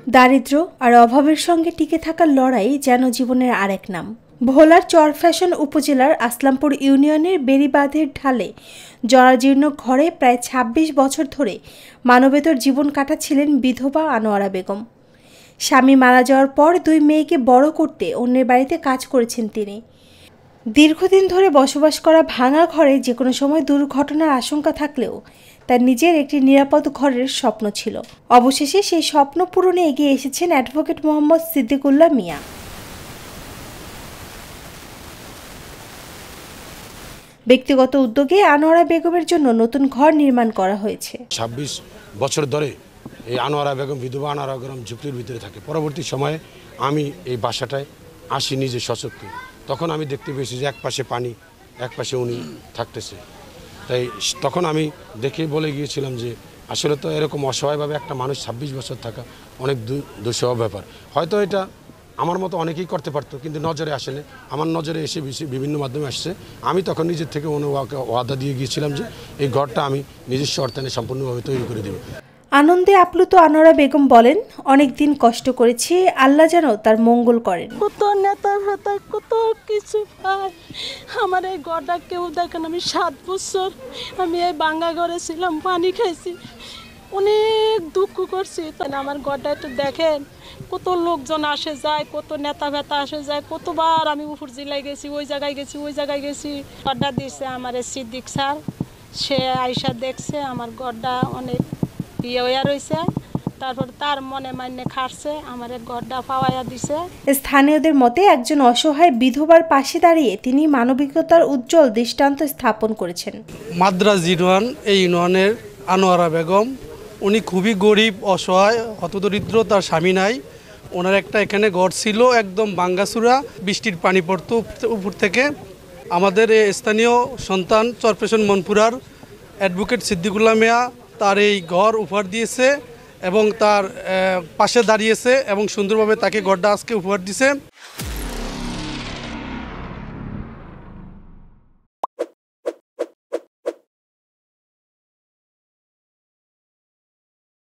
দারিদ্র্য আর অভাবের সঙ্গে টিকে থাকার লড়াই যেন জীবনের আরেক নাম। ভোলার চরফ্যাশন উপজেলার আসলামপুর ইউনিয়নের বেড়িবাঁধের ঢালে জরাজীর্ণ ঘরে প্রায় ২৬ বছর ধরে মানবেতর জীবন কাটাচ্ছিলেন বিধবা আনোয়ারা বেগম। স্বামী মারা যাওয়ার পর ২ মেয়েকে বড় করতে অন্যের বাড়িতে কাজ করেছেন তিনি। দীর্ঘদিন ধরে বসবাস করা ভাঙা ঘরে যে কোনো সময় দুর্ঘটনার আশঙ্কা থাকলেও তার নিজের একটি নিরাপদ ঘরের স্বপ্ন ছিল। অবশেষে সেই স্বপ্ন পূরণে এগিয়ে এসেছেন অ্যাডভোকেট মোহাম্মদ সিদ্দিকুল্লাহ মিয়া। ব্যক্তিগত উদ্যোগে আনোয়ারা বেগমের জন্য নতুন ঘর নির্মাণ করা হয়েছে। ২৬ বছর ধরে এই আনোয়ারা বেগম বিধবা আনোয়ারা বেগম ঝুপড়ির ভিতরে থাকে। পরবর্তী সময়ে আমি এই বাসাটায় আসি নিজে সশক্ত। তখন আমি দেখতে পেয়েছি যে এক পাশে পানি, এক পাশে উনি থাকতেছে। তাই তখন আমি দেখে বলে গিয়েছিলাম যে আসলে তো এরকম অসহায়ভাবে একটা মানুষ ২৬ বছর থাকা অনেক দুঃসহ ব্যাপার। হয়তো এটা আমার মতো অনেকেই করতে পারতো, কিন্তু নজরে আসেনি। আমার নজরে এসে বিভিন্ন মাধ্যমে আসছে। আমি তখন নিজের থেকে ওয়াদা দিয়ে গিয়েছিলাম যে এই ঘরটা আমি নিজস্ব অর্থায়নে সম্পূর্ণভাবে তৈরি করে দেব। আনন্দে আপ্লুত আনোয়ারা বেগম বলেন, অনেক দিন কষ্ট করেছি, আল্লাহ যেন তার মঙ্গল করেন। কত নেতা ফেতা কত কিছু পায়, আমার এই ঘরটা কেউ দেখেন। আমি ৭ বছর আমি এই ভাঙা ঘরে ছিলাম, পানি খাইছি, অনেক দুঃখ করছি। আমার ঘরটা একটু দেখেন, কত লোকজন আসে যায়, কত নেতা ফেতা আসে যায়। কতবার আমি উপর জেলায় গেছি, ওই জায়গায় গেছি, ওই জায়গায় গেছি। ঘরটা দিচ্ছে আমার সিদ্দিক স্যার, সে আইসা দেখছে আমার ঘরটা অনেক ইয়ে হইয়া রয়েছে। তারপর তার মনে মাইনে খাটছে, আমার ঘরটা পাওয়াইয়া দিছে। স্থানীয়দের মতে একজন অসহায় বিধবার পাশে দাঁড়িয়ে তিনি মানবিকতার উজ্জ্বল দৃষ্টান্ত স্থাপন করেছেন। মাদ্রাজ ইউনিয়ন, এই ইউনিয়নের আনোয়ারা বেগম, উনি খুবই গরিব, অসহায়, হতদরিদ্র, তার স্বামী নাই। ওনার একটা এখানে ঘর ছিল, একদম ভাঙ্গাচুরা, বৃষ্টির পানি পড়তো উপর থেকে। আমাদের স্থানীয় সন্তান চরফ্যাশন মনপুরার অ্যাডভোকেট সিদ্দিকুল্লাহ মিয়া তার এই ঘর উপহার দিয়েছে এবং তার পাশে দাঁড়িয়েছে এবং সুন্দরভাবে তাকে ঘরটা আজকে উপহার দিয়েছে।